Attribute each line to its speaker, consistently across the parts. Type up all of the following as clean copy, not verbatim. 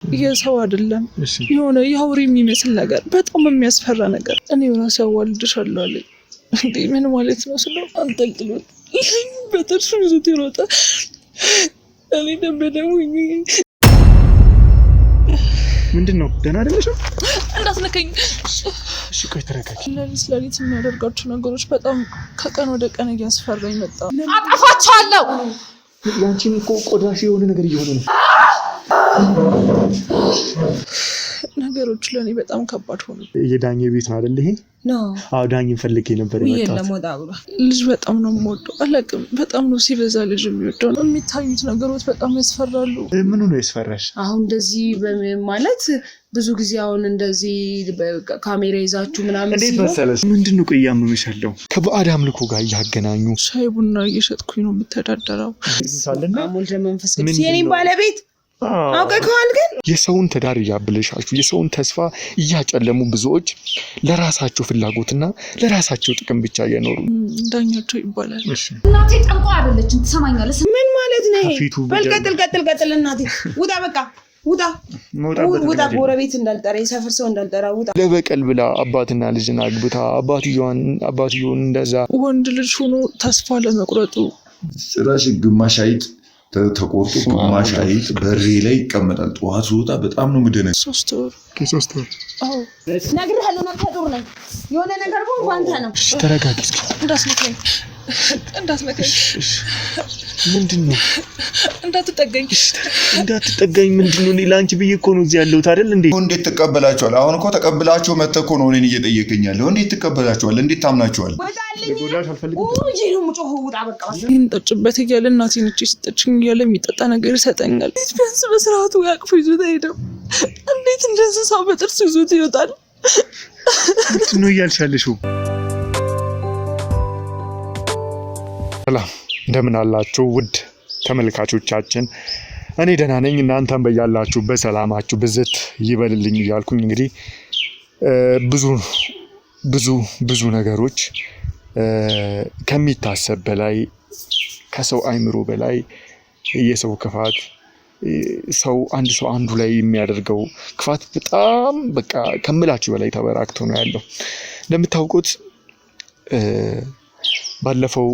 Speaker 1: የሰው አይደለም የሆነ ያውሪ የሚመስል ነገር በጣም የሚያስፈራ ነገር እኔ ራሴ አዋልድሻለሁ አለኝ። እንዴ ምን ማለት ነው ስለው አንጠልጥሎት በጥርሱ ይዞት ይሮጣል። እኔ ደበደሙ።
Speaker 2: ምንድነው ደህና አይደለሽም?
Speaker 1: እንዳትነከኝ።
Speaker 2: እሺ ቆይ ተረጋጊ።
Speaker 1: ለሊት የሚያደርጋቸው ነገሮች በጣም ከቀን ወደ ቀን እያስፈራኝ መጣ።
Speaker 3: አጠፋቸዋለሁ።
Speaker 2: ያንቺም እኮ ቆዳሽ የሆነ ነገር እየሆነ ነው።
Speaker 1: ነገሮች ለኔ በጣም ከባድ ሆኑ።
Speaker 2: የዳኘ ቤት ነው አይደል ይሄ?
Speaker 3: ነው።
Speaker 2: አዎ ዳኝን ፈልጌ ነበር የመጣሁት።
Speaker 1: ልጅ በጣም ነው የምወደው። አላውቅም በጣም ነው ሲበዛ ልጅ የሚወደው ነው። የሚታዩት ነገሮች በጣም ያስፈራሉ።
Speaker 2: ምኑ ነው ያስፈራሽ?
Speaker 3: አሁን እንደዚህ ማለት ብዙ ጊዜ አሁን እንደዚህ ካሜራ ይዛችሁ ምናምን
Speaker 2: እንዴት መሰለሽ? ምንድነው ቆይ ያመመሻለው? ከባዕድ አምልኮ ጋር እያገናኙ
Speaker 1: ሻይ ቡና እየሸጥኩኝ ነው የምተዳደረው።
Speaker 2: ሳለና
Speaker 3: አሞልደ መንፈስ ቅዱስ የኔን ባለቤት አውቀከዋል። ግን
Speaker 2: የሰውን ትዳር እያበለሻችሁ የሰውን ተስፋ እያጨለሙ ብዙዎች ለራሳቸው ፍላጎትና ለራሳቸው ጥቅም ብቻ እየኖሩ
Speaker 1: ዳኛቸው ይባላል።
Speaker 3: እናቴ ጠንቋ አይደለችም። ትሰማኛለህ? ምን ማለት ነው ይሄ? በልቀጥል እናቴ ውጣ፣ በቃ ውጣ። ጎረቤት እንዳልጠራ የሰፈር ሰው እንዳልጠራ ውጣ።
Speaker 2: ለበቀል ብላ አባትና ልጅን አግብታ አባትየውን እንደዛ
Speaker 1: ወንድ ልጅ ሆኖ ተስፋ ለመቁረጡ
Speaker 4: ጭራሽ ግማሽ አይጥ ተቆርጦ ግማሽ አይጥ በሬ ላይ ይቀመጣል። ጠዋት ስወጣ በጣም ነው ምደነ።
Speaker 1: 3 ወር
Speaker 3: አዎ ነግሬሃለሁ። ነው ከዱር ነኝ። የሆነ ነገር ሆኖ ባንተ ነው።
Speaker 2: ተረጋጊ እስኪ።
Speaker 1: እንዳትነካኝ።
Speaker 2: ምንድነው?
Speaker 1: እንዳትጠጋኝ
Speaker 2: ምንድነው? እኔ ላንቺ ብዬ እኮ ነው እዚህ ያለሁት አይደል እንዴ?
Speaker 4: እንዴት ተቀበላችኋል? አሁን እኮ ተቀብላችሁ መተህ እኮ ነው እኔን እየጠየቀኛለሁ። እንዴት ተቀበላችኋል? እንዴት ታምናችኋል?
Speaker 1: ይህን ጠጭበት እያለ እናቴን እቺ ስጠችኝ እያለ የሚጠጣ ነገር ይሰጠኛል። ቢያንስ በስርዓቱ ያቅፎ ይዞት አይሄድም። እንዴት እንደ እንስሳ በጥርሱ ይዞት ይወጣል?
Speaker 2: ምንድነው እያልሻለሽው? ሰላም እንደምን አላችሁ ውድ ተመልካቾቻችን? እኔ ደህና ነኝ። እናንተም በያላችሁ በሰላማችሁ ብዝት ይበልልኝ እያልኩኝ እንግዲህ ብዙ ነገሮች ከሚታሰብ በላይ ከሰው አይምሮ በላይ የሰው ክፋት አንድ ሰው አንዱ ላይ የሚያደርገው ክፋት በጣም በቃ ከምላችሁ በላይ ተበራክቶ ነው ያለው። እንደምታውቁት ባለፈው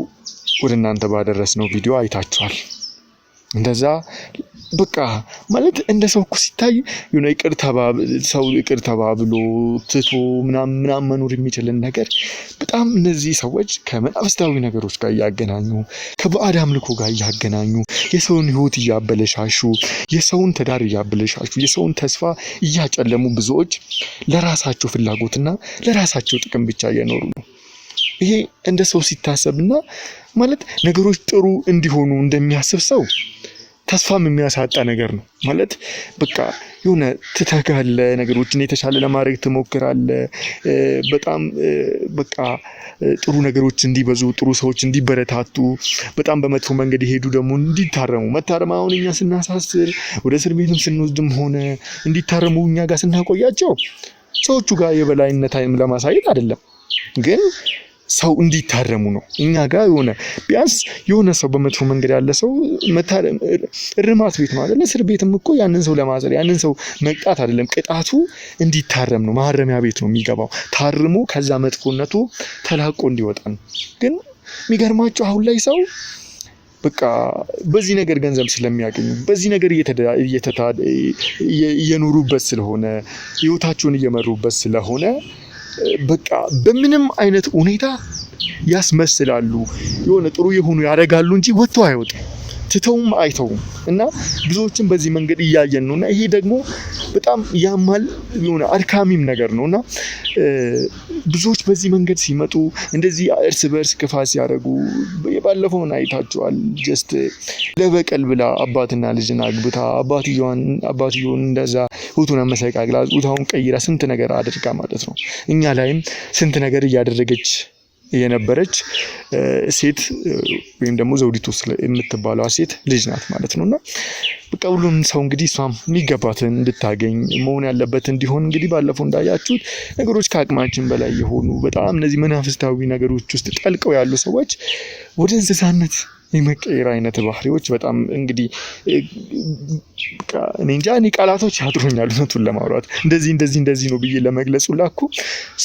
Speaker 2: ወደ እናንተ ባደረስነው ቪዲዮ አይታችኋል። እንደዛ በቃ ማለት እንደ ሰው እኮ ሲታይ የሆነ ይቅር ተባብሎ ትቶ ምናምን መኖር የሚችልን ነገር በጣም እነዚህ ሰዎች ከመናፍስታዊ ነገሮች ጋር እያገናኙ ከባዕድ አምልኮ ጋር እያገናኙ የሰውን ሕይወት እያበለሻሹ የሰውን ትዳር እያበለሻሹ የሰውን ተስፋ እያጨለሙ ብዙዎች ለራሳቸው ፍላጎትና ለራሳቸው ጥቅም ብቻ እየኖሩ ነው። ይሄ እንደ ሰው ሲታሰብና ማለት ነገሮች ጥሩ እንዲሆኑ እንደሚያስብ ሰው ተስፋም የሚያሳጣ ነገር ነው። ማለት በቃ የሆነ ትተጋለህ፣ ነገሮችን የተሻለ ለማድረግ ትሞክራለህ። በጣም በቃ ጥሩ ነገሮች እንዲበዙ፣ ጥሩ ሰዎች እንዲበረታቱ፣ በጣም በመጥፎ መንገድ የሄዱ ደግሞ እንዲታረሙ። መታረም አሁን እኛ ስናሳስር ወደ እስር ቤትም ስንወስድም ሆነ እንዲታረሙ እኛ ጋር ስናቆያቸው ሰዎቹ ጋር የበላይነት ለማሳየት አይደለም፣ ግን ሰው እንዲታረሙ ነው። እኛ ጋር ቢያንስ የሆነ ሰው በመጥፎ መንገድ ያለ ሰው እርማት ቤት ነው አይደል? እስር ቤትም እኮ ያንን ሰው ለማሰር ያንን ሰው መቅጣት አይደለም፣ ቅጣቱ እንዲታረም ነው። ማረሚያ ቤት ነው የሚገባው። ታርሞ ከዛ መጥፎነቱ ተላቆ እንዲወጣ ነው። ግን የሚገርማቸው አሁን ላይ ሰው በቃ በዚህ ነገር ገንዘብ ስለሚያገኙ በዚህ ነገር እየኖሩበት ስለሆነ ህይወታቸውን እየመሩበት ስለሆነ በቃ በምንም አይነት ሁኔታ ያስመስላሉ። የሆነ ጥሩ የሆኑ ያደርጋሉ እንጂ ወጥቶ አይወጡም፣ ትተውም አይተውም። እና ብዙዎችን በዚህ መንገድ እያየን ነውና ይሄ ደግሞ በጣም ያማል፣ የሆነ አድካሚም ነገር ነውና ብዙዎች በዚህ መንገድ ሲመጡ እንደዚህ እርስ በርስ ክፋት ሲያደርጉ ባለፈውን አይታችኋል። ጀስት ለበቀል ብላ አባትና ልጅን አግብታ አባትየውን እንደዛ ጡቱን አመሰቃቅላ ጡታውን ቀይራ ስንት ነገር አድርጋ ማለት ነው። እኛ ላይም ስንት ነገር እያደረገች የነበረች ሴት ወይም ደግሞ ዘውዲቱ የምትባለው ሴት ልጅ ናት ማለት ነውና በቃ ሁሉም ሰው እንግዲህ እሷም የሚገባትን እንድታገኝ መሆን ያለበት እንዲሆን እንግዲህ ባለፈው እንዳያችሁት ነገሮች ከአቅማችን በላይ የሆኑ በጣም እነዚህ መናፍስታዊ ነገሮች ውስጥ ጠልቀው ያሉ ሰዎች ወደ እንስሳነት የመቀየር አይነት ባህሪዎች በጣም እንግዲህ እኔ እንጃ እኔ ቃላቶች ያጥሩኛል እውነቱን ለማውራት እንደዚህ ነው ብዬ ለመግለጽ ሁላ እኮ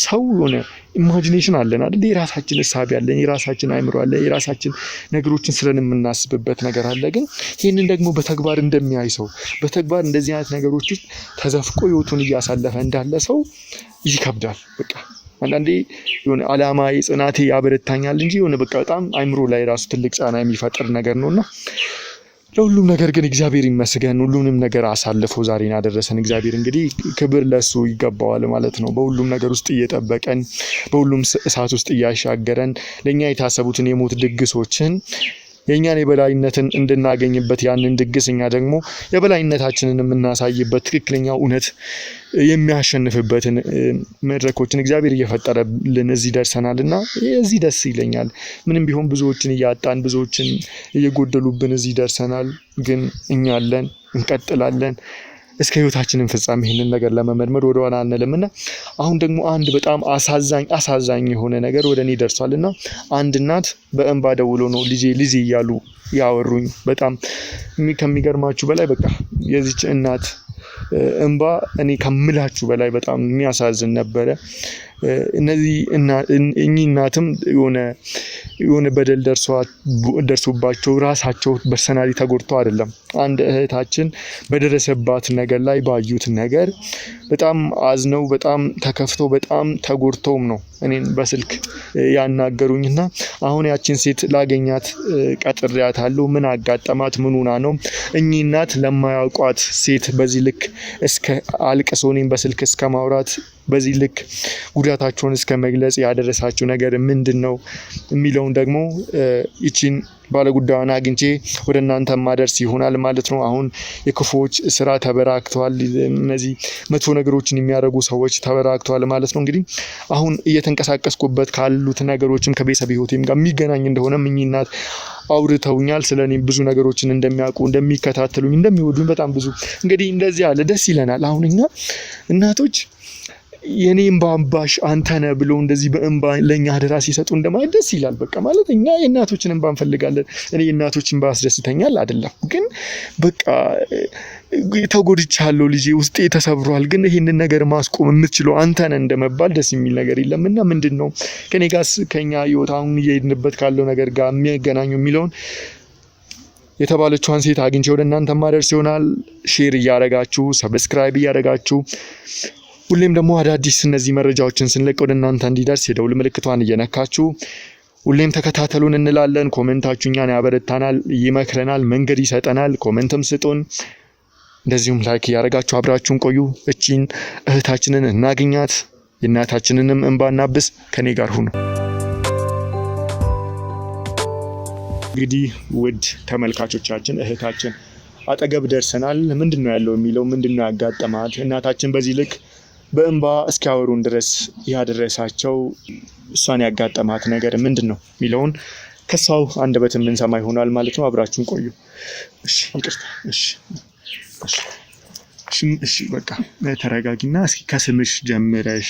Speaker 2: ሰው የሆነ ኢማጂኔሽን አለን አይደል? የራሳችን ሀሳብ ያለን የራሳችን አእምሮ አለ የራሳችን ነገሮችን ስለን የምናስብበት ነገር አለ። ግን ይህንን ደግሞ በተግባር እንደሚያይ ሰው በተግባር እንደዚህ አይነት ነገሮች ውስጥ ተዘፍቆ ህይወቱን እያሳለፈ እንዳለ ሰው ይከብዳል። በቃ አንዳንዴ የሆነ አላማ ጽናቴ ያበረታኛል እንጂ የሆነ በቃ በጣም አእምሮ ላይ ራሱ ትልቅ ጫና የሚፈጥር ነገር ነውና ለሁሉም ነገር ግን እግዚአብሔር ይመስገን ሁሉንም ነገር አሳልፎ ዛሬን ያደረሰን እግዚአብሔር እንግዲህ ክብር ለሱ ይገባዋል ማለት ነው። በሁሉም ነገር ውስጥ እየጠበቀን በሁሉም እሳት ውስጥ እያሻገረን ለኛ የታሰቡትን የሞት ድግሶችን የኛን የበላይነትን እንድናገኝበት ያንን ድግስ እኛ ደግሞ የበላይነታችንን የምናሳይበት ትክክለኛው እውነት የሚያሸንፍበትን መድረኮችን እግዚአብሔር እየፈጠረልን እዚህ ደርሰናልና እዚህ ደስ ይለኛል። ምንም ቢሆን ብዙዎችን እያጣን ብዙዎችን እየጎደሉብን እዚህ ደርሰናል። ግን እኛ አለን እንቀጥላለን እስከ ህይወታችንን ፍጻሜ ይሄንን ነገር ለመመርመር ወደ ኋላ አንልምና አሁን ደግሞ አንድ በጣም አሳዛኝ የሆነ ነገር ወደኔ ደርሷልና አንድ እናት በእንባ ደውሎ ነው ልጄ እያሉ ያወሩኝ። በጣም ከሚገርማችሁ በላይ በቃ የዚች እናት እንባ እኔ ከምላችሁ በላይ በጣም የሚያሳዝን ነበረ። እነዚህ እኚህ እናትም የሆነ በደል ደርሶባቸው ራሳቸው በርሰናሊ ተጎድተው አይደለም። አንድ እህታችን በደረሰባት ነገር ላይ ባዩት ነገር በጣም አዝነው በጣም ተከፍተው በጣም ተጎድተውም ነው እኔን በስልክ ያናገሩኝና አሁን ያችን ሴት ላገኛት ቀጥሬያታለሁ። ምን አጋጠማት? ምን ሆና ነው? እኚህ እናት ለማያውቋት ሴት በዚህ ልክ እስከ አልቅሶ እኔን በስልክ እስከ ማውራት በዚህ ልክ ጉዳታቸውን እስከ መግለጽ ያደረሳቸው ነገር ምንድነው የሚለውን ደግሞ ይቺን ባለጉዳዩን አግኝቼ ወደ እናንተ ማደርስ ይሆናል ማለት ነው። አሁን የክፉዎች ስራ ተበራክተዋል። እነዚህ መጥፎ ነገሮችን የሚያደርጉ ሰዎች ተበራክተዋል ማለት ነው። እንግዲህ አሁን እየተንቀሳቀስኩበት ካሉት ነገሮችም ከቤተሰብ ህይወቴም ጋር የሚገናኝ እንደሆነ እኚህ እናት አውርተውኛል። ስለኔ ብዙ ነገሮችን እንደሚያውቁ እንደሚከታተሉኝ እንደሚወዱኝ በጣም ብዙ እንግዲህ እንደዚህ አለ። ደስ ይለናል። አሁን እኛ እናቶች የኔ እንባ አምባሽ አንተ ነህ ብሎ እንደዚህ በእንባ ለኛ አደራ ሲሰጡ እንደማለት ደስ ይላል። በቃ ማለት እኛ የእናቶችን እንባ እንፈልጋለን። እኔ የእናቶችን እንባ ያስደስተኛል አይደለም፣ ግን በቃ ተጎድቻለሁ፣ ልጄ ውስጤ ተሰብሯል፣ ግን ይሄንን ነገር ማስቆም የምትችለው አንተ ነህ እንደመባል ደስ የሚል ነገር የለምና ምንድነው ከኔ ጋር ከኛ ህይወት አሁን እየሄድንበት ካለው ነገር ጋር የሚገናኙ የሚለውን የተባለችዋን ሴት አግኝቼ ወደ እናንተ ማደርስ ይሆናል። ሼር እያደረጋችሁ ሰብስክራይብ እያደረጋችሁ ሁሌም ደግሞ አዳዲስ እነዚህ መረጃዎችን ስንለቅ ወደ እናንተ እንዲደርስ የደውል ምልክቷን እየነካችሁ ሁሌም ተከታተሉን እንላለን። ኮሜንታችሁ እኛን ያበረታናል፣ ይመክረናል፣ መንገድ ይሰጠናል። ኮሜንትም ስጡን። እንደዚሁም ላይክ እያደረጋችሁ አብራችሁን ቆዩ። እቺን እህታችንን እናግኛት፣ የእናታችንንም እንባ እናብስ። ከኔ ጋር ሁኑ። እንግዲህ ውድ ተመልካቾቻችን እህታችን አጠገብ ደርሰናል። ምንድነው ያለው የሚለው ምንድነው ያጋጠማት እናታችን በዚህ ልክ በእንባ እስኪያወሩን ድረስ ያደረሳቸው እሷን ያጋጠማት ነገር ምንድነው የሚለውን ከሷው አንደበት የምንሰማ ይሆናል ማለት ነው። አብራችሁን ቆዩ። እሺ ይቅርታ። እሺ በቃ ተረጋጊና እስኪ ከስምሽ ጀምረሽ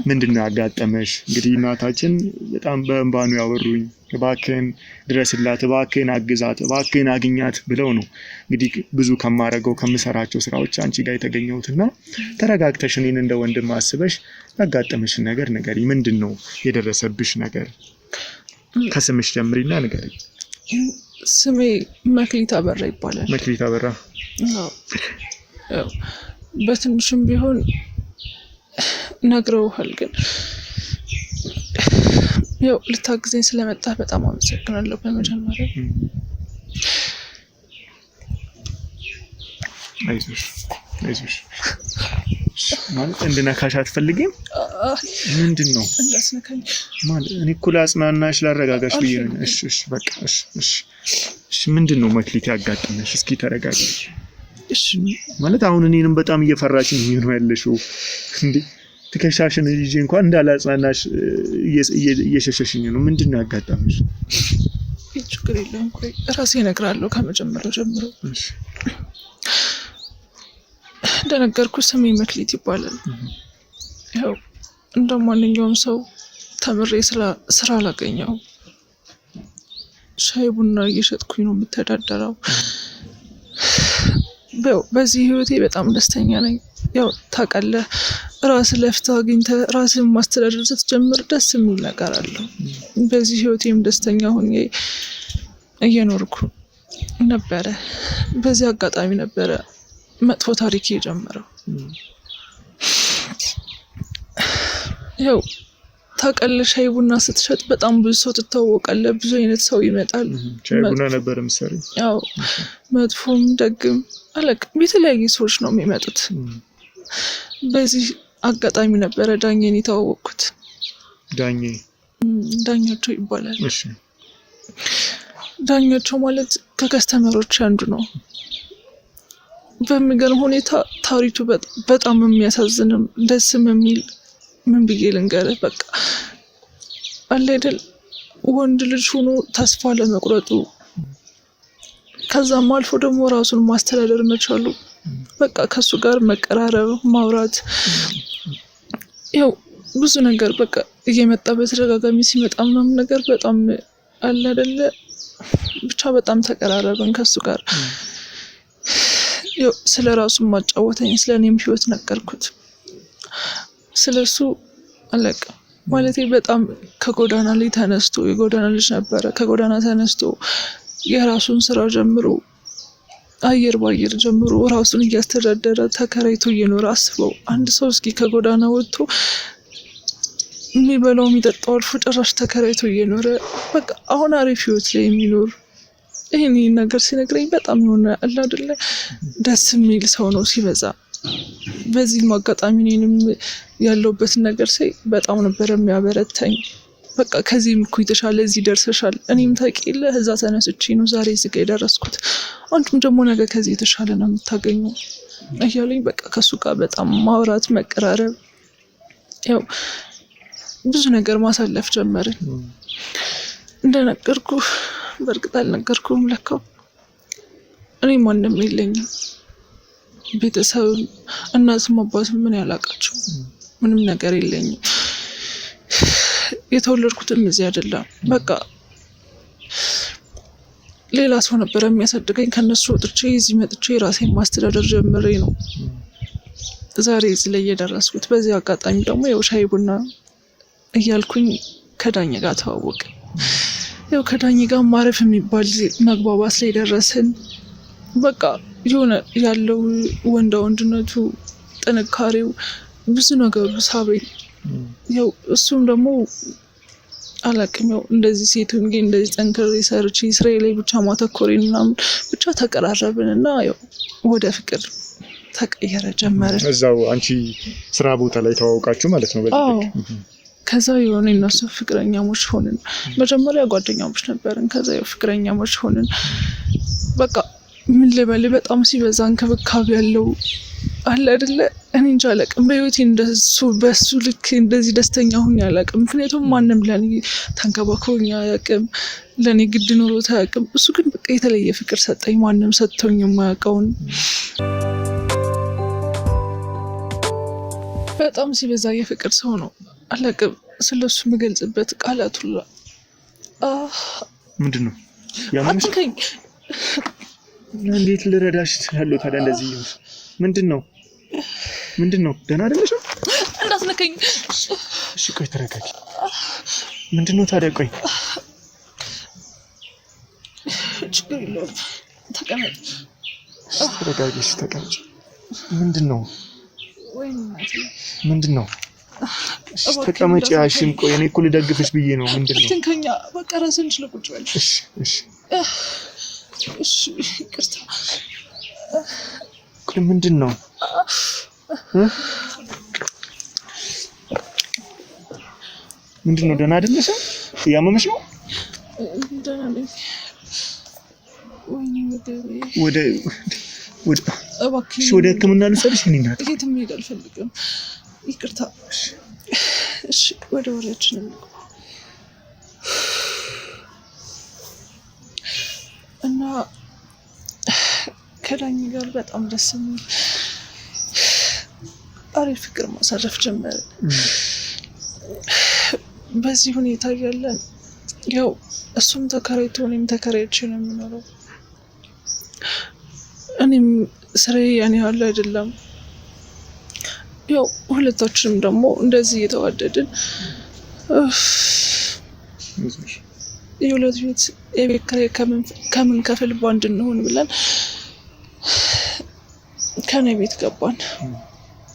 Speaker 2: ምንድነው ያጋጠመሽ? እንግዲህ እናታችን በጣም በእንባ ነው ያወሩኝ። እባክህን ድረስላት፣ እባክህን አግዛት፣ እባክህን አግኛት ብለው ነው እንግዲህ ብዙ ከማረገው ከምሰራቸው ስራዎች አንቺ ጋር የተገኘሁትና ተረጋግተሽ እኔን እንደ ወንድም አስበሽ ያጋጠመሽን ነገር ንገሪ። ምንድነው የደረሰብሽ ነገር? ከስምሽ ጀምሪና ንገሪ።
Speaker 1: ስሜ መክሊት አበራ ይባላል።
Speaker 2: መክሊት አበራ።
Speaker 1: በትንሽም ቢሆን ነግረውሃል፣ ግን ያው ልታግዘኝ ስለመጣ በጣም አመሰግናለሁ። በመጀመሪያ
Speaker 2: አይዞሽ ማለት እንድነካሽ አትፈልጊም? ምንድነው
Speaker 1: እንዳስነካኝ
Speaker 2: ማለት እኔ እኮ ላጽናናሽ ላረጋጋሽ ብዬ ነው። እሺ በቃ እሺ ምንድነው መክሊት ያጋጠመሽ? እስኪ ተረጋጊ። እሺ ማለት አሁን እኔንም በጣም እየፈራሽኝ ነው ያለሽው እንዴ? ትከሻሽን ይዤ እንኳን እንዳላጽናናሽ እየሸሸሽኝ ነው። ምንድነው ያጋጠመሽ?
Speaker 1: ችግር የለውም፣ ቆይ ራሴ እነግራለሁ ከመጀመሪያው ጀምሮ።
Speaker 2: እሺ
Speaker 1: እንደነገርኩ ስሜ መክሊት ይባላል። ያው እንደማንኛውም ሰው ተምሬ ስራ አላገኘው፣ ሻይ ቡና እየሸጥኩኝ ነው የምተዳደረው። በዚህ ህይወቴ በጣም ደስተኛ ነኝ። ያው ታውቃለህ ራስህ ለፍተህ አግኝተህ ራስህን ማስተዳደር ስትጀምር ደስ የሚል ነገር አለው። በዚህ ህይወቴም ደስተኛ ሆኜ እየኖርኩ ነበረ። በዚህ አጋጣሚ ነበረ መጥፎ ታሪክ የጀመረው። ያው ታውቃለህ ሻይ ቡና ስትሸጥ በጣም ብዙ ሰው ትታወቃለህ። ብዙ አይነት ሰው ይመጣል።
Speaker 2: ሻይ ቡና ነበር ምሳሌ። ያው
Speaker 1: መጥፎም ደግም አለቅም የተለያዩ ሰዎች ነው የሚመጡት። በዚህ አጋጣሚ ነበረ ዳኘን የተዋወቅኩት። ዳኛቸው ይባላል። ዳኛቸው ማለት ከከስተመሮች አንዱ ነው። በሚገርም ሁኔታ ታሪቱ በጣም የሚያሳዝንም ደስም የሚል ምን ብዬ ልንገርህ፣ በቃ አለ አይደል ወንድ ልጅ ሆኖ ተስፋ ለመቁረጡ ከዛም አልፎ ደግሞ ራሱን ማስተዳደር መቻሉ በቃ ከሱ ጋር መቀራረብ ማውራት ያው ብዙ ነገር በቃ እየመጣ በተደጋጋሚ ሲመጣ ምናምን ነገር በጣም አለ አይደለ ብቻ በጣም ተቀራረብን ከሱ ጋር። ያው ስለ ራሱ ማጫወተኝ ስለኔም ህይወት ነገርኩት። ስለሱ አለቀ ማለት በጣም ከጎዳና ላይ ተነስቶ የጎዳና ልጅ ነበረ። ከጎዳና ተነስቶ የራሱን ስራ ጀምሮ አየር ባየር ጀምሮ ራሱን እያስተዳደረ ተከራይቶ እየኖረ አስበው። አንድ ሰው እስኪ ከጎዳና ወጥቶ የሚበላው የሚጠጣው አልፎ ጭራሽ ተከራይቶ እየኖረ በቃ አሁን አሪፍ ህይወት ላይ የሚኖር ይህን ነገር ሲነግረኝ በጣም የሆነ አለ አይደለ ደስ የሚል ሰው ነው ሲበዛ። በዚህም አጋጣሚ እኔንም ያለውበትን ነገር ሳይ በጣም ነበር የሚያበረታኝ። በቃ ከዚህም እኮ የተሻለ እዚህ ደርሰሻል፣ እኔም ታውቂያለህ እዛ ተነስቼ ነው ዛሬ እዚህ ጋር የደረስኩት፣ አንቺም ደግሞ ነገ ከዚህ የተሻለ ነው የምታገኘው እያለኝ በቃ ከሱ ጋር በጣም ማውራት መቀራረብ ያው ብዙ ነገር ማሳለፍ ጀመርን። እንደነገርኩ በእርግጥ አልነገርኩም ለካው እኔ ማንም የለኝም። ቤተሰብ እናትም አባትም ምን ያላቃቸው ምንም ነገር የለኝም። የተወለድኩትም እዚህ አይደለም። በቃ ሌላ ሰው ነበር የሚያሳድገኝ። ከነሱ ወጥቼ እዚህ መጥቼ ራሴን ማስተዳደር ጀምሬ ነው ዛሬ እዚህ ላይ የደረስኩት። በዚህ አጋጣሚ ደግሞ ያው ሻይ ቡና እያልኩኝ ከዳኝ ጋር ተዋወቅ። ያው ከዳኝ ጋር ማረፍ የሚባል መግባባት ላይ ደረስን። በቃ የሆነ ያለው ወንዳ ወንድነቱ ጥንካሬው ብዙ ነገሩ ሳበኝ። ያው እሱም ደግሞ አላቅም ያው እንደዚህ ሴቱን ግን እንደዚህ ጠንክሬ ሰርቼ ስራዬ ላይ ብቻ ማተኮሬን ምናምን ብቻ ተቀራረብን እና ያው ወደ ፍቅር ተቀየረ ጀመረ።
Speaker 2: እዛው አንቺ ስራ ቦታ ላይ ተዋወቃችሁ ማለት ነው?
Speaker 1: ከዛ የሆነ እነሱ ፍቅረኛሞች ሆንን። መጀመሪያ ጓደኛሞች ነበርን። ከዛ ያው ፍቅረኛሞች ሆንን። በቃ ምን ልበል በጣም ሲበዛ እንክብካቤ ያለው አለ አይደለ እኔ እንጃ አላቅም። በህይወቴ እንደሱ በሱ ልክ እንደዚህ ደስተኛ ሆኜ አላቅም። ምክንያቱም ማንም ለኔ ተንከባክቦኝ አያውቅም፣ ለኔ ግድ ኖሮት አያውቅም። እሱ ግን በቃ የተለየ ፍቅር ሰጠኝ፣ ማንም ሰጥቶኝ የማያውቀውን። በጣም ሲበዛ የፍቅር ሰው ነው። አላቅም ስለሱ የምገልጽበት ቃላት ሁላ
Speaker 2: ምንድን ነው ያመንከኝ? እንዴት ልረዳሽ እችላለሁ ታዲያ? እንደዚህ ምንድን ነው ደህና አይደለሽም?
Speaker 1: እንዳትነከኝ።
Speaker 2: እሺ ቆይ ተረጋጊ። ምንድን ነው ታዲያ? ቆይ
Speaker 1: ችግር የለውም ተቀመጥ።
Speaker 2: ተረጋጊ። እሺ ተቀመጭ። ምንድን ነው እሺ ተቀመጭ። ያሽም ቆይ እኔ እኮ ልደግፍሽ ብዬ ነው። ምንድን ነው
Speaker 1: ትንከኛ? በቃ ራስን ችለህ ቁጭ በል። እሺ ይቅርታ።
Speaker 2: ቆይ ምንድን ነው ደህና አይደለሽም? እያመመሽ ነው?
Speaker 1: ደህና ነኝ።
Speaker 2: ወደ ሕክምና ልውሰድሽ? እኔ እናት
Speaker 1: የትም መሄድ አልፈልግም። ይቅርታ። እሺ ወደ ወሬያችን እንግባ እና ከዳኝ ጋር በጣም ደስ የሚል አሪፍ ፍቅር ማሳረፍ ጀመርን። በዚህ ሁኔታ እያለን ያው እሱም ተከራይቶ እኔም ተከራይቼ ነው የምኖረው። እኔም ስራዬ ያን ያህል አይደለም። ያው ሁለታችንም ደግሞ እንደዚህ እየተዋደድን የሁለት ቤት የቤት ኪራይ ከምን ከፍል ባንድ እንሆን ብለን ከኔ ቤት ገባን።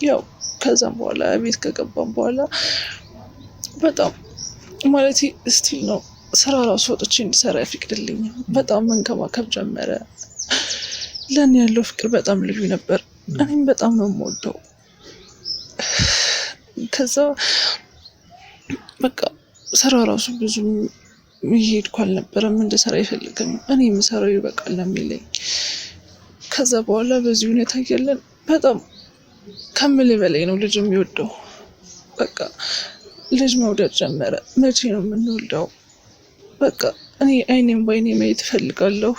Speaker 1: ያው ከዛም በኋላ ቤት ከገባን በኋላ በጣም ማለት ስቲል ነው ስራ ራሱ ወጥቼ እንድሰራ አይፈቅድልኝም። በጣም መንከባከብ ጀመረ። ለእኔ ያለው ፍቅር በጣም ልዩ ነበር። እኔም በጣም ነው የምወደው። ከዛ በቃ ስራ ራሱ ብዙ ይሄድኩ አልነበረም። እንድሰራ አይፈልግም። እኔ የምሰራው ይበቃል ነው የሚለኝ። ከዛ በኋላ በዚህ ሁኔታ እያለን በጣም ከምል በላይ ነው ልጅ የሚወደው። በቃ ልጅ መውደድ ጀመረ። መቼ ነው የምንወልደው? በቃ እኔ አይኔም በአይኔ ማየት እፈልጋለሁ።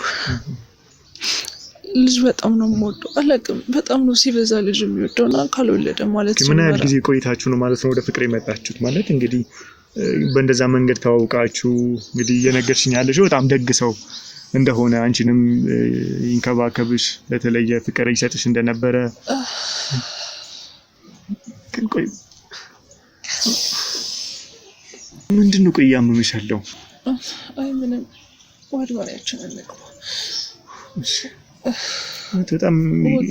Speaker 1: ልጅ በጣም ነው የምወደው። አላውቅም፣ በጣም ነው ሲበዛ ልጅ የሚወደው እና ካልወለደ ማለት ነው።
Speaker 2: ምን ያህል ጊዜ ቆይታችሁ ነው ማለት ነው ወደ ፍቅር የመጣችሁት? ማለት እንግዲህ በእንደዛ መንገድ ተዋውቃችሁ እንግዲህ እየነገርሽኝ ያለሽው በጣም ደግ ሰው እንደሆነ አንቺንም ይንከባከብሽ ለተለየ ፍቅር ይሰጥሽ እንደነበረ ግን ቆይ ምንድን ነው ቆይ እያመመሽ ያለው?
Speaker 1: አይ ምንም ወድባሪያችን እንግባ።
Speaker 2: በጣም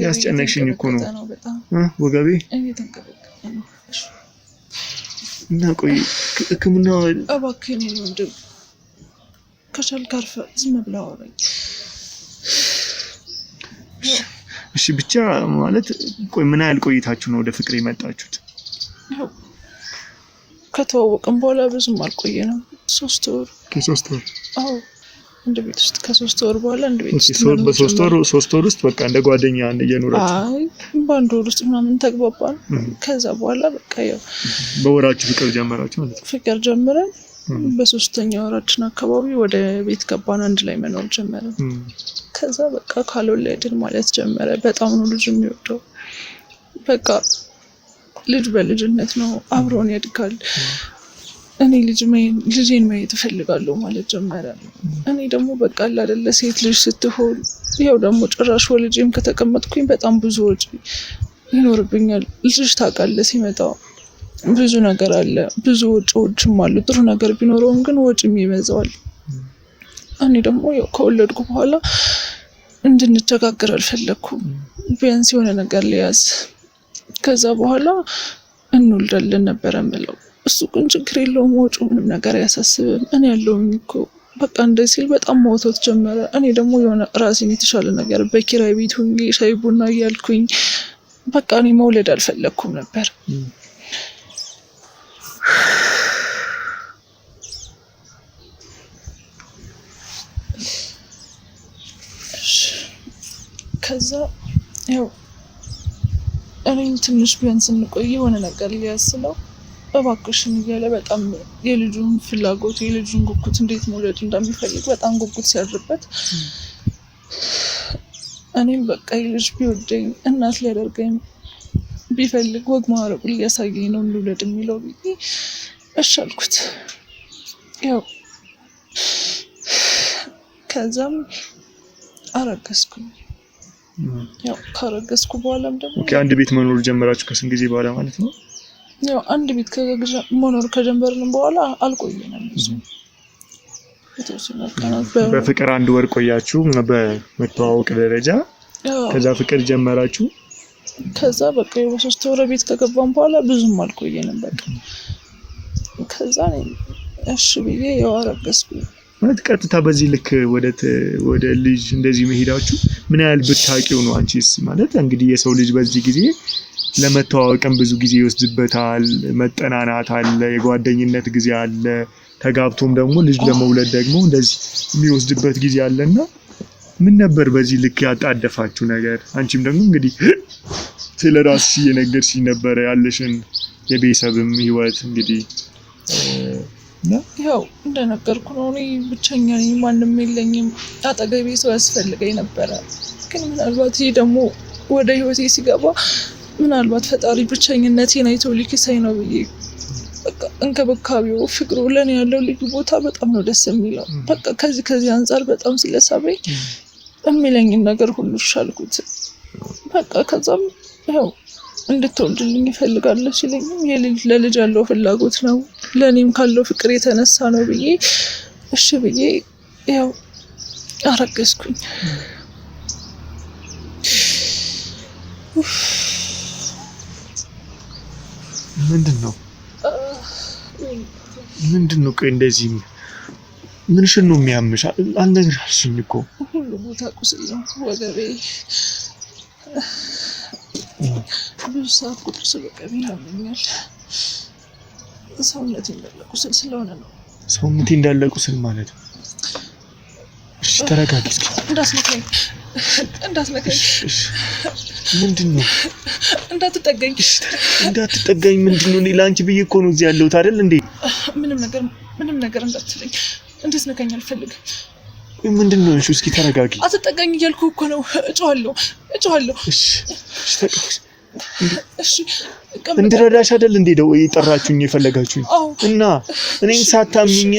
Speaker 2: ያስጨነቅሽኝ እኮ ነው ወገቤ እና ቆይ ሕክምና
Speaker 1: እባክህን ወንድም ከቻልክ አርፈህ ዝም ብለህ አውራኝ።
Speaker 2: እሺ ብቻ ማለት ቆይ ምን ያህል ቆይታችሁ ነው ወደ ፍቅር የመጣችሁት?
Speaker 1: ከተዋወቅን በኋላ ብዙም አልቆየንም። 3 ወር።
Speaker 2: ከ3 ወር?
Speaker 1: አዎ እንደ ቤት ውስጥ ከ3 ወር በኋላ እንደ ቤት ውስጥ
Speaker 2: በ3 ወር ውስጥ በቃ እንደ ጓደኛ እየኖራችሁ?
Speaker 1: አይ በአንድ ወር ውስጥ ምናምን ተግባባን። ከዛ በኋላ በቃ ያው
Speaker 2: በወራችሁ ፍቅር ጀመራችሁ ማለት ነው?
Speaker 1: ፍቅር ጀምረን በ3ኛ ወራችን አካባቢ ወደ ቤት ገባን። አንድ ላይ መኖር ጀመረን። ከዛ በቃ ካልወለድን ማለት ጀመረ። በጣም ነው ልጅ የሚወደው። በቃ ልጅ በልጅነት ነው አብሮን ያድጋል። እኔ ልጄን ማየት እፈልጋለሁ ማለት ጀመረ። እኔ ደግሞ በቃ አይደለ ሴት ልጅ ስትሆን ያው ደግሞ ጭራሽ ወልጄም ከተቀመጥኩኝ በጣም ብዙ ወጪ ይኖርብኛል። ልጅ ታውቃለህ ሲመጣ ብዙ ነገር አለ፣ ብዙ ወጪዎችም አሉ። ጥሩ ነገር ቢኖረውም ግን ወጪም ይበዛዋል። እኔ ደግሞ ያው ከወለድኩ በኋላ እንድንቸጋገር አልፈለኩም። ቢያንስ የሆነ ነገር ሊያዝ ከዛ በኋላ እንወልዳለን ነበረ የምለው። እሱ ግን ችግር የለውም ወጪው ምንም ነገር አያሳስብም፣ እኔ ያለውም እኮ በቃ እንደዚህ ሲል በጣም መውተት ጀመረ። እኔ ደግሞ የሆነ ራሴን የተሻለ ነገር በኪራይ ቤት ሆኜ ሻይ ቡና እያልኩኝ በቃ እኔ መውለድ አልፈለኩም ነበር። ከዛ ያው እኔም ትንሽ ቢያንስ እንቆይ የሆነ ነገር ሊያስለው እባክሽን እያለ በጣም የልጁን ፍላጎት የልጁን ጉጉት እንዴት መውለድ እንደሚፈልግ በጣም ጉጉት ሲያድርበት እኔም በቃ ልጅ ቢወደኝ እናት ሊያደርገኝ ቢፈልግ ወግ ማዕረጉን ሊያሳየኝ ነው እንውለድ የሚለው ብዬ እሺ አልኩት። ያው ከዛም አረገዝኩኝ። ያው ካረገዝኩ በኋላም ደግሞ
Speaker 2: አንድ ቤት መኖር ጀመራችሁ ከስንት ጊዜ በኋላ ማለት ነው?
Speaker 1: ያው አንድ ቤት መኖር ከጀመርን በኋላ አልቆየንም ብዙ።
Speaker 2: በፍቅር 1 ወር ቆያችሁ በመተዋወቅ ደረጃ። ከዛ ፍቅር ጀመራችሁ።
Speaker 1: ከዛ በቃ በ3 ወር ቤት ከገባን በኋላ ብዙም አልቆየንም በቃ። ከዛ እሺ ብዬ ያው አረገዝኩኝ።
Speaker 2: ማለት ቀጥታ በዚህ ልክ ወደ ልጅ እንደዚህ መሄዳችሁ ምን ያህል ብታውቂው ነው አንቺስ? ማለት እንግዲህ የሰው ልጅ በዚህ ጊዜ ለመተዋወቅም ብዙ ጊዜ ይወስድበታል። መጠናናት አለ፣ የጓደኝነት ጊዜ አለ፣ ተጋብቶም ደግሞ ልጅ ለመውለድ ደግሞ እንደዚህ የሚወስድበት ጊዜ አለና ምን ነበር በዚህ ልክ ያጣደፋችሁ ነገር? አንቺም ደግሞ እንግዲህ ስለራስሽ እየነገርሽኝ ነበር ያለሽን የቤተሰብም ህይወት እንግዲህ
Speaker 1: ያው እንደነገርኩ ነው። እኔ ብቸኛ ነኝ፣ ማንም የለኝም። አጠገቤ ሰው ያስፈልገኝ ነበረ። ግን ምናልባት ይሄ ደግሞ ወደ ህይወቴ ሲገባ ምናልባት ፈጣሪ ብቸኝነቴን አይቶ ሊክሳኝ ነው ብዬ በቃ እንክብካቤው ፍቅሩ ለኔ ያለው ልዩ ቦታ በጣም ነው ደስ የሚለው። በቃ ከዚህ አንፃር በጣም ስለሳበኝ የሚለኝን ነገር ሁሉ ሻልኩት። በቃ ከዛም ያው እንድትወልድልኝ ይፈልጋለሁ ሲለኝም ለልጅ ያለው ፍላጎት ነው ለኔም ካለው ፍቅር የተነሳ ነው ብዬ እሺ ብዬ ያው አረገዝኩኝ።
Speaker 2: ምንድነው ቆይ እንደዚህ ምንሽን ነው የሚያምሽ? አልነግርሽኝ እኮ
Speaker 1: ሁሉ ቦታ ቁስል ነው ወገቤ። ብዙ ሰዓት ቁስል ወገቤ ያመኛል። ሰውነቴ እንዳለ ቁስል ስለሆነ ነው።
Speaker 2: ሰውነቴ እንዳለ ቁስል ማለት ነው? እሺ ተረጋጊ እስኪ። እንዳትነካኝ። ምንድነው?
Speaker 1: እንዳትጠጋኝ።
Speaker 2: ምንድነው? እኔ ላንቺ ብዬ እኮ ነው እዚህ ያለሁት አይደል እንዴ?
Speaker 1: ምንም ነገር እንዳትለኝ። እንድትነካኝ አልፈልግም።
Speaker 2: ምንድነው? እሺ እስኪ ተረጋጊ።
Speaker 1: አትጠጋኝ እያልኩ እኮ ነው። እጮሃለሁ።
Speaker 2: እሺ እንድረዳሽ አይደል እንዴ ደው የጠራችሁኝ የፈለጋችሁኝ? እና እኔን ሳታምኚኝ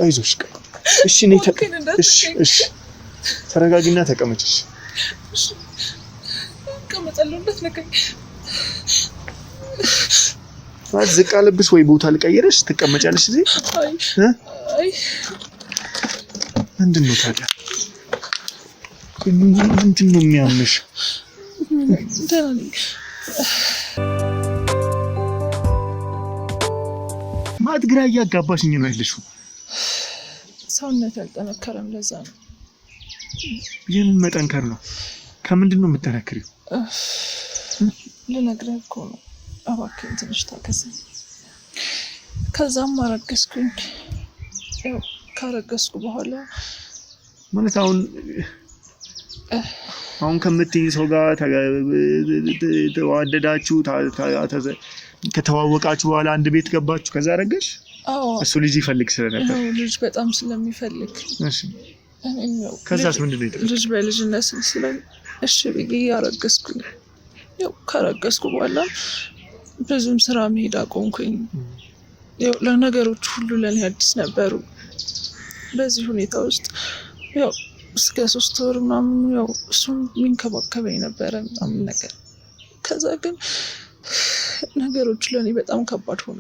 Speaker 2: አይዞሽ። እሺ ነይ እሺ ተረጋጊና ተቀመጭሽ።
Speaker 1: ተቀመጣለሁ። እንዳትነካኝ።
Speaker 2: ዝቅ አለብሽ ወይ ቦታ ልቀይርሽ ትቀመጫለሽ እዚህ?
Speaker 1: አይ
Speaker 2: ምንድነው ታዲያ? ምንድነው የሚያምሽ? ማት ግራ እያጋባሽኝ ነው ያለሽው።
Speaker 1: ሰውነት ያልጠነከረም ለዛ ነው።
Speaker 2: የምን መጠንከር ነው? ከምንድን ነው የምትጠነክሪው?
Speaker 1: ልነግርህ እኮ ነው። እባክህን ትንሽ ታገሰኝ። ከዛም አረገዝኩኝ። ያው ካረገዝኩ በኋላ
Speaker 2: ማለት አሁን ከምትይ ሰው ጋር ተዋደዳችሁ ከተዋወቃችሁ በኋላ አንድ ቤት ገባችሁ፣ ከዛ አረገሽ?
Speaker 1: አዎ።
Speaker 2: እሱ ልጅ ይፈልግ ስለነበር
Speaker 1: ልጅ በጣም ስለሚፈልግ።
Speaker 2: እሺ። ከዛስ ምንድን ነው
Speaker 1: ልጅ በልጅነት ስለኝ እሺ ብዬ አረገዝኩኝ። ያው ካረገዝኩ በኋላ ብዙም ስራ መሄድ አቆምኩኝ። ያው ለነገሮች ሁሉ ለኔ አዲስ ነበሩ። በዚህ ሁኔታ ውስጥ ያው እስከ 3 ወር ምናምን ያው እሱም የሚንከባከበኝ ነበረ ምናምን ነገር። ከዛ ግን ነገሮች ለኔ በጣም ከባድ ሆኑ።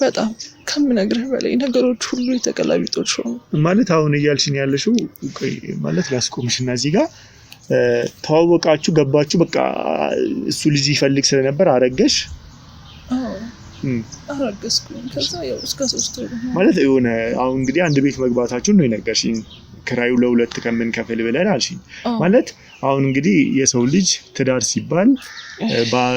Speaker 1: በጣም ከምነግርህ በላይ ነገሮች ሁሉ የተቀላቢጦች ሆኑ።
Speaker 2: ማለት አሁን እያልሽኝ ያለሽው ማለት ላስቆምሽና እዚህ ጋር ተዋወቃችሁ፣ ገባችሁ፣ በቃ እሱ ልጅ ይፈልግ ስለነበር አረገሽ?
Speaker 1: አዎ አረገዝኩኝ። ከዛ ያው እስከ 3 ወር
Speaker 2: ማለት የሆነ አሁን እንግዲህ አንድ ቤት መግባታችሁን ነው የነገርሽኝ። ክራዩ ለሁለት ከምን ብለን አልሽኝ። ማለት አሁን እንግዲህ የሰው ልጅ ትዳር ሲባል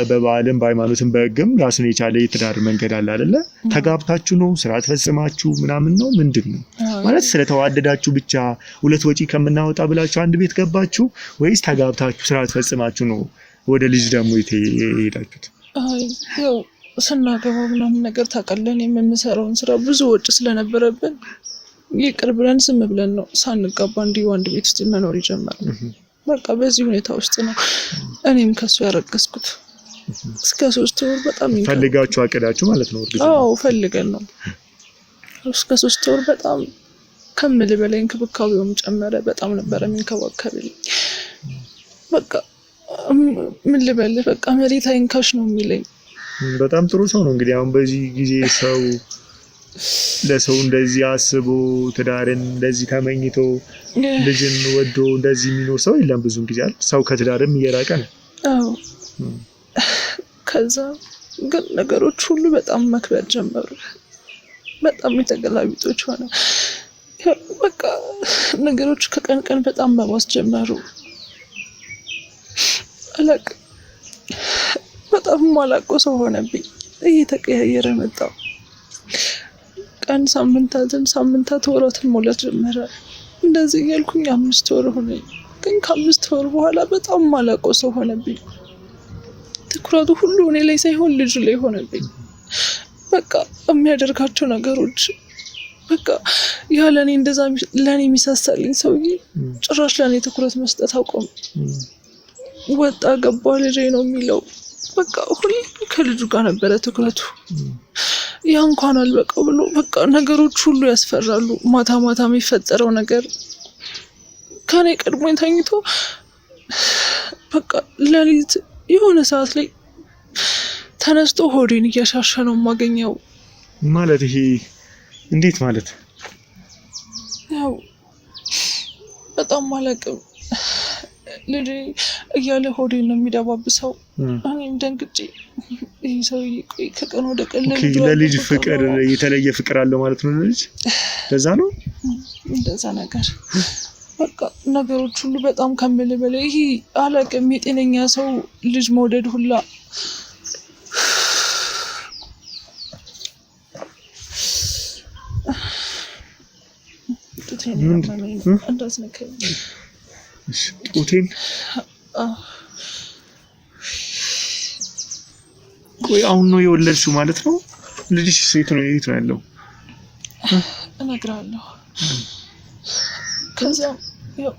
Speaker 2: በባህልም በሃይማኖትም በሕግም ራሱን የቻለ የትዳር መንገድ አለ አይደለ? ተጋብታችሁ ነው ስርዓት ፈጽማችሁ ምናምን ነው ምንድን ነው? ማለት ስለተዋደዳችሁ ብቻ ሁለት ወጪ ከምናወጣ ብላችሁ አንድ ቤት ገባችሁ ወይስ ተጋብታችሁ ስርዓት ፈጽማችሁ ነው ወደ ልጅ ደግሞ የሄዳችሁት?
Speaker 1: ያው ስናገባ ምናምን ነገር ታውቃለህ፣ የምንሰራውን ስራ ብዙ ወጪ ስለነበረብን ይቅር ብለን ዝም ብለን ነው ሳንጋባ እንዲሁ አንድ ቤት ውስጥ መኖር የጀመርነው። በቃ በዚህ ሁኔታ ውስጥ ነው እኔም ከሱ ያረገዝኩት። እስከ 3 ወር በጣም
Speaker 2: ፈልጋችሁ አቅዳችሁ ማለት ነው?
Speaker 1: አዎ ፈልገን ነው። እስከ 3 ወር በጣም ከምል በላይ እንክብካቤውም ጨመረ። በጣም ነበር የሚንከባከብልኝ። በቃ ምን ልበልህ፣ በቃ መሬት አይንካሽ ነው የሚለኝ።
Speaker 2: በጣም ጥሩ ሰው ነው። እንግዲህ አሁን በዚህ ጊዜ ሰው ለሰው እንደዚህ አስቦ ትዳርን እንደዚህ ተመኝቶ ልጅን ወዶ እንደዚህ የሚኖር ሰው የለም። ብዙም ጊዜ ሰው ከትዳርም እየራቀ ነው።
Speaker 1: አዎ። ከዛ ግን ነገሮች ሁሉ በጣም መክበድ ጀመሩ። በጣም የተገላቢጦች ሆነ። በቃ ነገሮች ከቀን ቀን በጣም መባስ ጀመሩ። አላውቅም፣ በጣም ማላውቀው ሰው ሆነብኝ። እየተቀያየረ መጣ። ቀን ሳምንታት ወራትን ሞላት ጀመረ። እንደዚህ እያልኩኝ 5 ወር ሆነኝ። ግን ከ5 ወር በኋላ በጣም ማላውቀው ሰው ሆነብኝ። ትኩረቱ ሁሉ እኔ ላይ ሳይሆን ልጁ ላይ ሆነብኝ። በቃ የሚያደርጋቸው ነገሮች በቃ ያለ እኔ እንደዛ ለኔ የሚሳሳልኝ ሰውዬ ጭራሽ ለኔ ትኩረት መስጠት አቆም። ወጣ ገባ ልጄ ነው የሚለው። በቃ ሁሌ ከልጁ ጋር ነበረ ትኩረቱ። ያ እንኳን አልበቃው ብሎ በቃ ነገሮች ሁሉ ያስፈራሉ። ማታ ማታ የሚፈጠረው ነገር ከኔ ቀድሞኝ ተኝቶ በቃ ሌሊት የሆነ ሰዓት ላይ ተነስቶ ሆዴን እያሻሸ ነው የማገኘው።
Speaker 2: ማለት ይሄ እንዴት ማለት?
Speaker 1: ያው በጣም አላውቅም ልጅ እያለ ሆዴን ነው የሚደባብሰው። እኔም ደንግጬ ይህ ሰውዬ ቆይ ከቀን ወደ ቀን
Speaker 2: ለልጅ ፍቅር የተለየ ፍቅር አለው ማለት ነው ለልጅ። ለዛ ነው
Speaker 1: እንደዛ ነገር በቃ ነገሮች ሁሉ በጣም ከምል በላይ ይሄ አላውቅም የጤነኛ ሰው ልጅ መውደድ ሁላ
Speaker 2: ጡቴን ቆይ አሁን ነው የወለድሽው ማለት ነው? ልጅሽ ሴት ነው የት ነው ያለው?
Speaker 1: እነግርሃለሁ። ከዛ ያው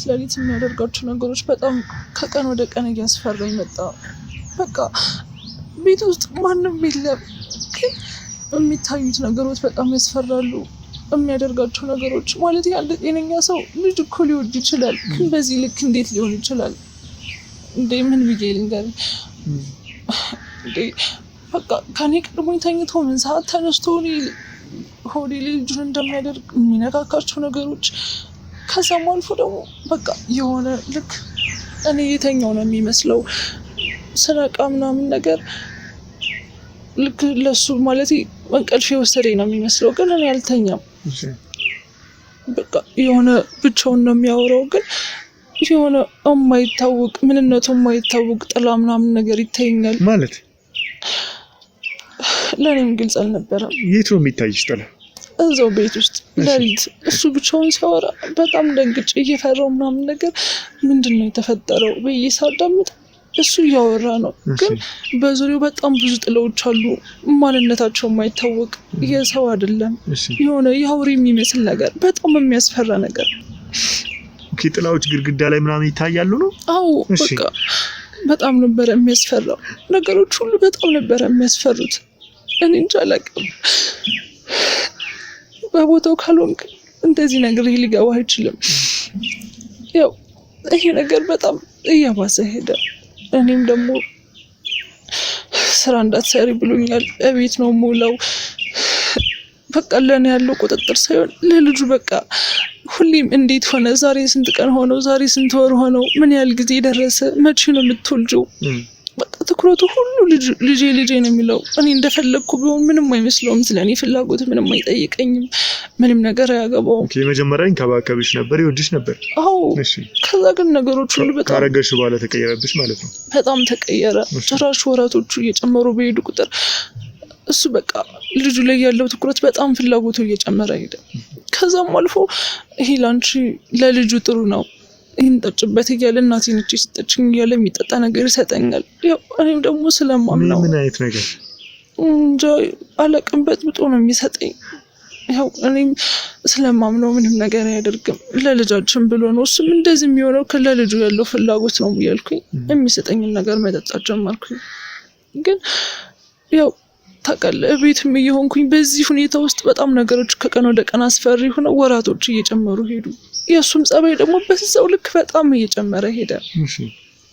Speaker 1: ለሊት የሚያደርጋቸው ነገሮች በጣም ከቀን ወደ ቀን እያስፈራኝ መጣ። በቃ ቤት ውስጥ ማንም የለም፣ ግን የሚታዩት ነገሮች በጣም ያስፈራሉ። የሚያደርጋቸው ነገሮች ማለት ያለ ጤነኛ ሰው ልጅ እኮ ሊወድ ይችላል፣ ግን በዚህ ልክ እንዴት ሊሆን ይችላል? እንዴ ምን ብዬ ልንገር? እንዴ በቃ ከኔ ቀድሞኝ ተኝቶ ምን ሰዓት ተነስቶ ሆዴ ልጁን እንደሚያደርግ የሚነካካቸው ነገሮች፣ ከዛም አልፎ ደግሞ በቃ የሆነ ልክ እኔ የተኛው ነው የሚመስለው ስነቃ ምናምን ነገር ልክ ለሱ ማለት እንቅልፍ የወሰደኝ ነው የሚመስለው፣ ግን እኔ አልተኛም። በቃ የሆነ ብቻውን ነው የሚያወራው፣ ግን የሆነ የማይታወቅ ምንነቱ የማይታወቅ ጥላ ምናምን ነገር ይታየኛል።
Speaker 2: ማለት
Speaker 1: ለእኔም ግልጽ አልነበረም።
Speaker 2: የት ነው የሚታይሽ ጥላ?
Speaker 1: እዛው ቤት ውስጥ ሌሊት እሱ ብቻውን ሲያወራ በጣም ደንግጬ እየፈራው ምናምን ነገር ምንድን ነው የተፈጠረው ብዬ ሳዳምጥ እሱ እያወራ ነው፣ ግን በዙሪያው በጣም ብዙ ጥላዎች አሉ። ማንነታቸው የማይታወቅ የሰው አይደለም፣ የሆነ የአውሬ የሚመስል ነገር፣ በጣም የሚያስፈራ ነገር።
Speaker 2: ኦኬ፣ ጥላዎች ግድግዳ ላይ ምናምን ይታያሉ ነው?
Speaker 1: አዎ፣ በቃ በጣም ነበረ የሚያስፈራው። ነገሮች ሁሉ በጣም ነበረ የሚያስፈሩት። እኔ እንጃ አላውቅም። በቦታው ካልሆንክ እንደዚህ ነገር ሊገባ አይችልም። ያው ይሄ ነገር በጣም እያባሰ ሄደ። እኔም ደግሞ ስራ እንዳትሰሪ ብሎኛል። እቤት ነው የምውለው። በቃ ለእኔ ያለው ቁጥጥር ሳይሆን ለልጁ በቃ ሁሌም እንዴት ሆነ፣ ዛሬ ስንት ቀን ሆነው፣ ዛሬ ስንት ወር ሆነው፣ ምን ያህል ጊዜ ደረሰ፣ መቼ ነው የምትወልጂው? በቃ ትኩረቱ ሁሉ ልጄ ነው የሚለው። እኔ እንደፈለግኩ ቢሆን ምንም አይመስለውም። ስለኔ ፍላጎት ምንም አይጠይቀኝም። ምንም ነገር አያገባውም።
Speaker 2: መጀመሪያ ይንከባከብሽ ነበር፣ ይወድሽ ነበር።
Speaker 1: አዎ። ከዛ ግን ነገሮች ሁሉ በጣም
Speaker 2: ካረገሽ በኋላ ተቀየረብሽ ማለት ነው?
Speaker 1: በጣም ተቀየረ። ጭራሽ ወራቶቹ እየጨመሩ በሄዱ ቁጥር እሱ በቃ ልጁ ላይ ያለው ትኩረት በጣም ፍላጎቱ እየጨመረ ሄደ። ከዛም አልፎ ይሄ ላንቺ ለልጁ ጥሩ ነው ይህን ጠጭበት እያለ እናቴ ነች የሰጠችኝ እያለ የሚጠጣ ነገር ይሰጠኛል። ያው እኔም ደግሞ ስለማምነው
Speaker 2: ምን አይነት ነገር
Speaker 1: እንጃ አላውቅም፣ በጥብጦ ነው የሚሰጠኝ። ያው እኔም ስለማምነው ምንም ነገር አያደርግም፣ ለልጃችን ብሎ ነው። እሱም እንደዚህ የሚሆነው ለልጁ ያለው ፍላጎት ነው እያልኩኝ የሚሰጠኝን ነገር መጠጣት ጀመርኩኝ። ግን ያው ታውቃለህ ቤትም እየሆንኩኝ በዚህ ሁኔታ ውስጥ በጣም ነገሮች ከቀን ወደ ቀን አስፈሪ ሆነው ወራቶች እየጨመሩ ሄዱ። የእሱም ጸባይ ደግሞ በዛው ልክ በጣም እየጨመረ ሄደ።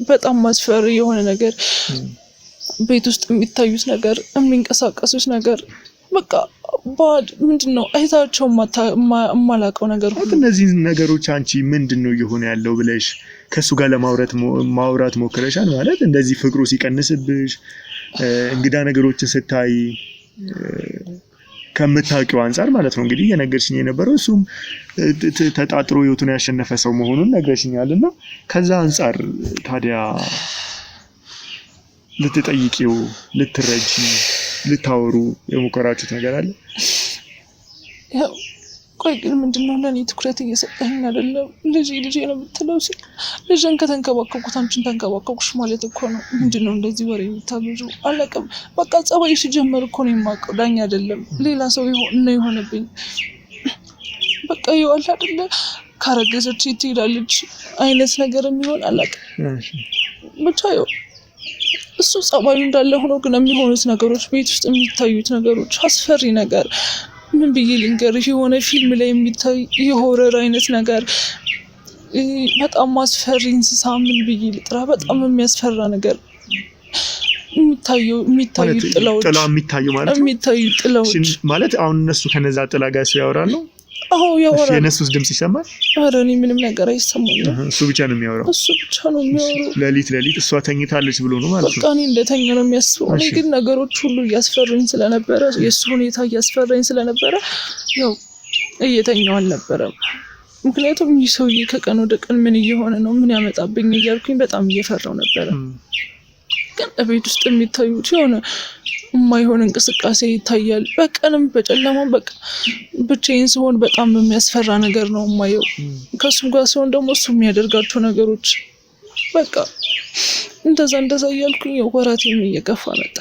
Speaker 1: በጣም አስፈሪ የሆነ ነገር፣ ቤት ውስጥ የሚታዩት ነገር፣ የሚንቀሳቀሱት ነገር በቃ ባድ ምንድነው አይታቸው የማላውቀው ነገር ሁሉ።
Speaker 2: እነዚህ ነገሮች አንቺ ምንድነው እየሆነ ያለው ብለሽ ከሱ ጋር ማውራት ሞክረሻል? ማለት እንደዚህ ፍቅሩ ሲቀንስብሽ እንግዳ ነገሮችን ስታይ ከምታውቂው አንጻር ማለት ነው እንግዲህ እየነገርሽኝ የነበረው እሱም ተጣጥሮ ህይወቱን ያሸነፈ ሰው መሆኑን ነግረሽኛልና ከዛ አንጻር ታዲያ ልትጠይቂው፣ ልትረጂ፣ ልታወሩ የሞከራችሁት ነገር አለ?
Speaker 1: ያው ቆይ ግን ምንድነው ለእኔ ትኩረት እየሰጠኝ አይደለም? ልጄ ነው የምትለው ሲል ልጅን ከተንከባከብኩት አንቺን ተንከባከብኩሽ ማለት እኮ ነው። ምንድነው እንደዚህ ወሬ የምታበዙ? አለቅም በቃ ጸባይ ሲጀመር እኮ ነው የማውቀው፣ ዳኛ አይደለም ሌላ ሰው ይሆንብኝ። በቃ ይዋል አይደለ ካረገዘች ትሄዳለች አይነት ነገር የሚሆን አለቅም። ብቻ ይኸው እሱ ጸባዩ እንዳለ ሆኖ ግን የሚሆኑት ነገሮች ቤት ውስጥ የሚታዩት ነገሮች አስፈሪ ነገር ምን ብዬ ልንገርሽ? የሆነ ፊልም ላይ የሚታይ የሆረር አይነት ነገር በጣም አስፈሪ እንስሳ ምን ብዬ ልጥራ? በጣም የሚያስፈራ ነገር የሚታዩ ጥላዎች የሚታዩ ጥላዎች
Speaker 2: ማለት አሁን እነሱ ከነዛ ጥላ ጋር ያወራሉ።
Speaker 1: አዎ ያወራሉ።
Speaker 2: የነሱስ ድምጽ ይሰማል?
Speaker 1: ኧረ እኔ ምንም ነገር አይሰማኝም።
Speaker 2: እሱ ብቻ ነው የሚያወራው።
Speaker 1: እሱ ብቻ ነው የሚያወራው።
Speaker 2: ሌሊት እሷ ተኝታለች ብሎ ነው ማለት ነው።
Speaker 1: በቃ እኔ እንደተኛ ነው የሚያስበው። እኔ ግን ነገሮች ሁሉ እያስፈሩኝ ስለነበረ የእሱ ሁኔታ እያስፈራኝ ስለነበረ ያው እየተኛው አልነበረም። ምክንያቱም ይህ ሰውዬ ከቀን ወደ ቀን ምን እየሆነ ነው ምን ያመጣብኝ እያልኩኝ በጣም እየፈራው ነበረ። ግን ቤት ውስጥ የሚታዩት የሆነ የማይሆን እንቅስቃሴ ይታያል። በቀንም በጨለማም በቃ ብቻዬን ስሆን በጣም የሚያስፈራ ነገር ነው የማየው። ከእሱም ጋር ሲሆን ደግሞ እሱ የሚያደርጋቸው ነገሮች በቃ እንደዛ እያልኩኝ ወራቴም እየገፋ መጣ።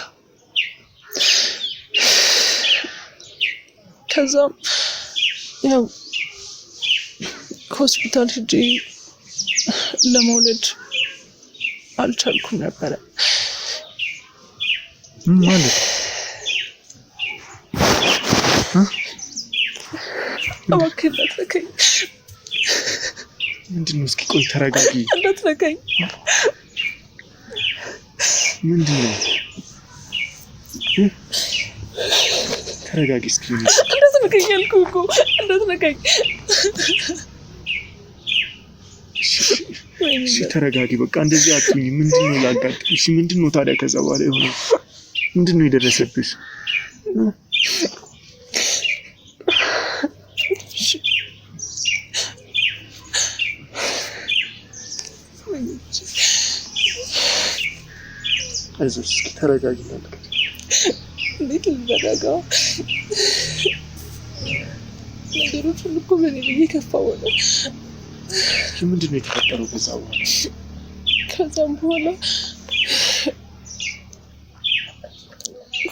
Speaker 1: ከዛም ያው ከሆስፒታል ሄጄ ለመውለድ አልቻልኩም ነበረ።
Speaker 2: ማለት
Speaker 1: እባክህ እንዳትነካኝ።
Speaker 2: ምንድን ነው? እስኪ ቆይ ተረጋጊ።
Speaker 1: እንዳትነካኝ።
Speaker 2: ምንድን ነው? ተረጋጊ እስኪ።
Speaker 1: እንዳትነካኝ አልኩህ እኮ እንዳትነካኝ።
Speaker 2: እሺ ተረጋጊ። በቃ እንደዚህ አትሁኝ። ምንድን ነው ላጋጥምሽ? እሺ ምንድን ነው ታዲያ ከዛ በኋላ የሆነው? ምንድን ነው የደረሰብሽ? አይዞሽ እስኪ ተረጋጊ።
Speaker 1: እንዴት ልረጋጋ? ነገሮች ሁሉ እኮ በእኔ ላይ እየከፋ ሆነ።
Speaker 2: ምንድን ነው የተፈጠረው ከዛ በኋላ?
Speaker 1: ከዛም በኋላ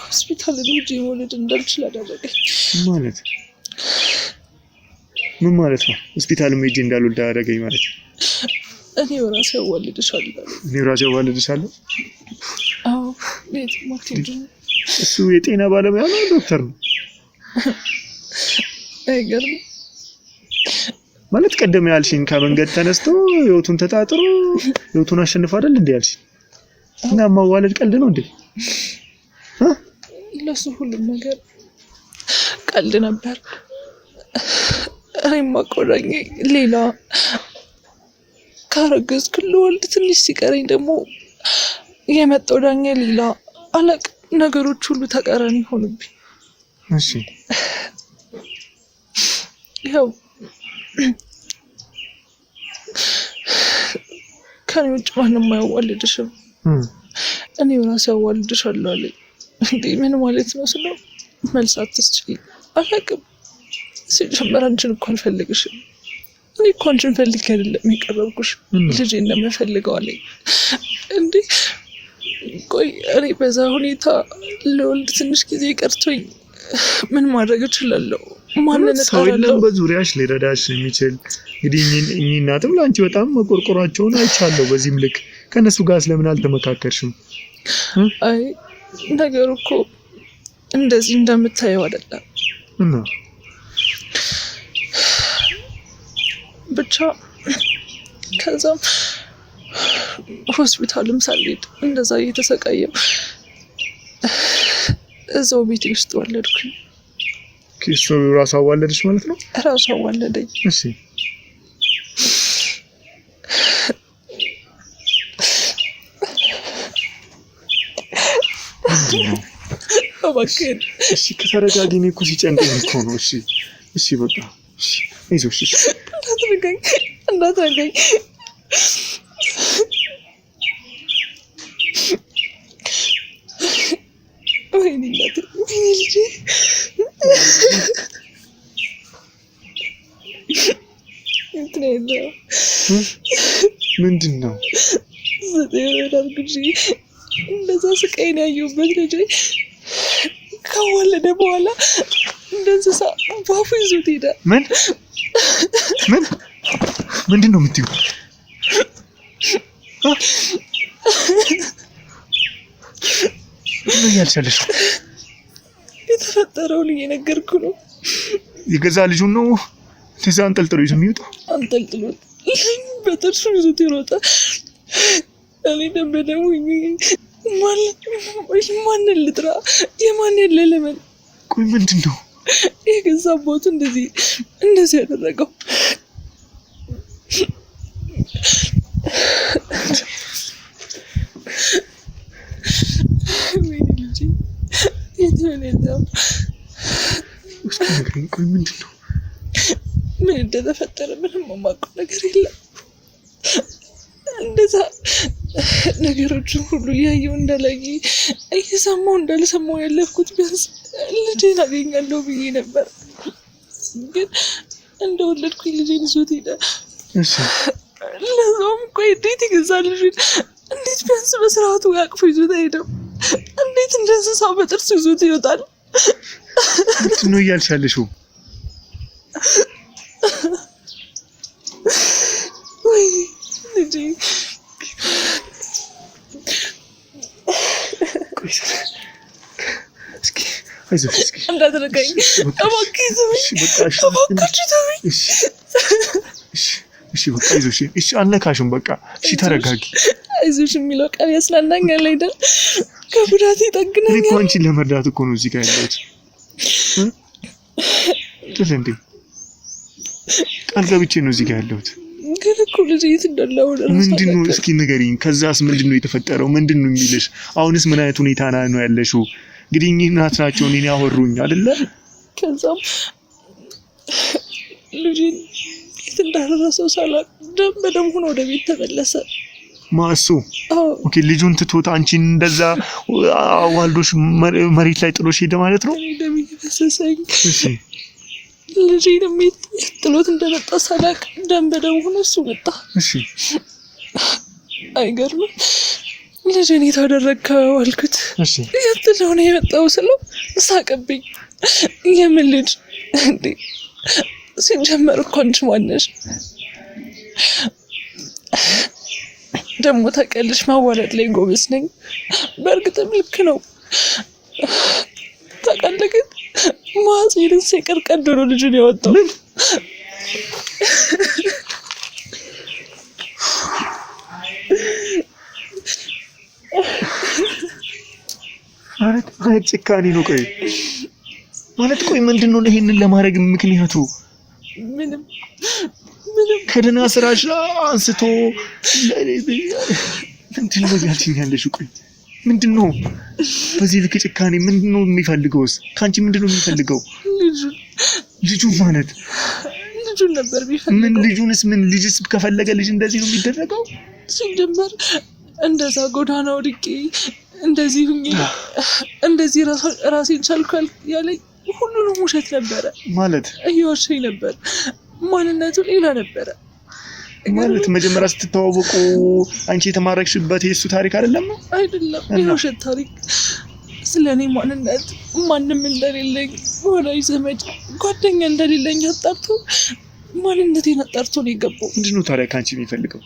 Speaker 1: ሆስፒታል ሄጄ መውለድ እንዳልችል አደረገኝ።
Speaker 2: ማለት ምን ማለት ነው? ሆስፒታል ሄጄ እንዳልወልድ አደረገኝ ማለት ነው?
Speaker 1: እኔ ራሴ አዋልድሻለሁ።
Speaker 2: እኔ ራሴ አዋልድሻለሁ?
Speaker 1: አዎ። ቤት ማክቲንግ
Speaker 2: እሱ የጤና ባለሙያ ነው? ዶክተር ነው?
Speaker 1: አይገርም
Speaker 2: ማለት ቀደም ያልሽኝ ከመንገድ ተነስቶ ህይወቱን ተጣጥሮ ህይወቱን አሸንፎ አይደል እንዴ ያልሽኝ? እና ማዋለድ ቀልድ ነው እንዴ?
Speaker 1: ለሱ ሁሉም ነገር ቀልድ ነበር። እኔም ማቆራኝ ሌላ ካረገዝኩ ልወልድ ትንሽ ሲቀረኝ ደግሞ የመጣው ዳኛ ሌላ አለቅ ነገሮች ሁሉ ተቃራኒ ሆኑብኝ።
Speaker 2: እሺ
Speaker 1: ያው ከኔ ውጭ ማንም አያዋልድሽም፣ እኔ ራሴ አዋልድሻለሁ አለኝ። እንዴ ምን ማለት ነው ስለው መልስ አትስጪኝ። አላውቅም። ሲጀመር አንቺን እኮ አልፈልግሽም። እኔ እኮ አንቺን ፈልጌ አይደለም የቀረብኩሽ፣ ልጄ እንደምፈልገው አለኝ። እንዴ ቆይ እኔ በዛ ሁኔታ ለወልድ ትንሽ ጊዜ ቀርቶኝ ምን ማድረግ እችላለሁ? ማንን
Speaker 2: ሰው የለም በዙሪያሽ ሊረዳሽ የሚችል? እንግዲህ እኚህ እናትም ለአንቺ በጣም መቆርቆራቸውን አይቻለሁ። በዚህም ልክ ከእነሱ ጋር ስለምን አልተመካከርሽም?
Speaker 1: አይ ነገሩ እኮ እንደዚህ እንደምታየው አይደለም።
Speaker 2: እና
Speaker 1: ብቻ ከዛም ሆስፒታልም ሳልሄድ እንደዛ እየተሰቃየው እዛው ቤቴ ውስጥ ወለድኩኝ።
Speaker 2: እሱ ራሱ አዋለደሽ ማለት ነው?
Speaker 1: ራሱ አዋለደኝ።
Speaker 2: እሺ
Speaker 1: እባክህን
Speaker 2: እሺ ከተረጋጊ። እኔ እኮ ሲጨንቀኝ እኮ ነው። እሺ በቃ እሺ አይዞሽ። እሺ
Speaker 1: እንዳትረጋኝ ወይኔ እናቴ ልጄ እንትን የለው
Speaker 2: ምንድን ነው?
Speaker 1: አርግዤ እንደዛ ስቃይን ያየሁበት ልጄ ከወለደ በኋላ እንደ እንስሳ ባፉ ይዞት ሄደ።
Speaker 2: ምንድን ነው የምትይው? ምን ያልቻለሽ?
Speaker 1: የተፈጠረውን እየነገርኩ ነው።
Speaker 2: የገዛ ልጁን ነው እንደዛ አንጠልጥሎ ይዞ የሚወጣው?
Speaker 1: አንጠልጥሎት በጥርሱ ይዞት ይሮጣል። እኔ ደግሞ ማንን ልጥራ? የማን የለ ለምን?
Speaker 2: ቆይ ምንድን ነው
Speaker 1: የገዛ አባቱ እንደዚህ ያደረገው? ወይኔ ልጄ የት ሆነ ያለው?
Speaker 2: እስኪ ንገሪኝ። ቆይ ምንድን ነው?
Speaker 1: ምን እንደተፈጠረ ምንም የማውቀው ነገር የለም። እንደዛ ነገሮችን ሁሉ እያየሁ እንዳላየ እየሰማሁ እንዳልሰማሁ ያለፍኩት ቢያንስ ልጄን አገኛለሁ ብዬ ነበር። ግን እንደወለድኩኝ ልጄን ይዞት ሄደ። ለዛውም ቆይ እንዴት የገዛ ልጄን እንዴት ቢያንስ በስርዓቱ አቅፎ ይዞት ሄደው? እንዴት እንደ እንስሳ በጥርሱ ይዞት ይወጣል?
Speaker 2: ምንድን ነው እያልሽ ያለሽው?
Speaker 1: ወይ ልጄ
Speaker 2: እስኪ አይዞሽ፣ እስኪ
Speaker 1: እንዳትነካኝ እባክህ ተወኝ፣ እባካችሁ ተወኝ።
Speaker 2: እሺ በቃ አይዞሽ። እሺ አልነካሽም። በቃ እሺ ተረጋጊ።
Speaker 1: አይዞሽ የሚለው ቃል ያስላናኛል አይደል? ከጉዳት ይጠግነኛል።
Speaker 2: እኔ እኮ አንቺን ለመርዳት እኮ ነው እዚህ ጋር ያለሁት። ትል እንዴ ቃል ገብቼ ነው እዚህ ጋር ያለሁት።
Speaker 1: ግን እኮ ልጅ የት እንዳለው
Speaker 2: ምንድን ነው እስኪ ንገሪኝ። ከዛስ ምንድን ነው የተፈጠረው? ምንድን ነው የሚልሽ? አሁንስ ምን አይነት ሁኔታ ነው ያለሽው? እንግዲህ እኚህ እናት ናቸው እኔን ያወሩኝ አይደለ?
Speaker 1: ከዛም ልጅን የት እንዳደረሰው ሳላውቅ ደም በደም ሆኖ ወደ ቤት ተመለሰ።
Speaker 2: ማሱ ኦኬ፣ ልጁን ትቶት አንቺን እንደዛ ዋልዶሽ መሬት ላይ ጥሎሽ ሄደ ማለት ነው?
Speaker 1: ደም እየፈሰሰኝ ልጄንም ጥሎት እንደመጣ ሳላውቅ ደም በደም ሆኖ እሱ መጣ።
Speaker 2: እሺ
Speaker 1: አይገርምም? ልጄን የት አደረግከው አልኩት።
Speaker 2: እሺ
Speaker 1: የት ነው የመጣው ስለው ሳቀብኝ። የምን ልጅ እንዴ? ሲጀመር እኮ አንቺ ማን ነሽ? ደግሞ ታውቂያለሽ ማዋለድ ላይ ጎበዝ ነኝ። በእርግጥም ልክ ነው ታውቃለህ። ግን ማጽይርን ሳይቀር ቀዶ ነው ልጁን ያወጣው።
Speaker 2: ማለት ጭካኔ ነው። ቆይ ማለት ቆይ ምንድን ነው ይሄንን ለማድረግ ምክንያቱ?
Speaker 1: ምንም
Speaker 2: ከደህና ስራሽ አንስቶ እንትን ነው ያልሽኛለሽ። ቆይ ምንድን ነው በዚህ ልክ ጭካኔ? ምንድን ነው የሚፈልገውስ? ካንቺ ምንድን ነው የሚፈልገው? ልጁ ማለት
Speaker 1: ልጁን ነበር ቢፈልገው።
Speaker 2: ምን ልጁንስ? ምን ልጅስ ከፈለገ ልጅ እንደዚህ ነው የሚደረገው?
Speaker 1: ሲጀመር እንደዛ ጎዳና ወድቄ እንደዚህ ሁኜ እንደዚህ ራሴን ቻልኳል ያለኝ ሁሉንም ውሸት ነበረ።
Speaker 2: ማለት
Speaker 1: እየዋሸኝ ነበር። ማንነቱ ሌላ ነበረ።
Speaker 2: ማለት መጀመሪያ ስትተዋወቁ አንቺ የተማረክሽበት የእሱ ታሪክ አይደለም?
Speaker 1: አይደለም፣ የውሸት ታሪክ። ስለኔ ማንነት ማንም እንደሌለኝ፣ ወላጅ ዘመድ ጓደኛ እንደሌለኝ አጣርቶ ማንነቴን አጣርቶ ነው የገባው።
Speaker 2: ምንድን ነው ታዲያ ከአንቺ የሚፈልገው?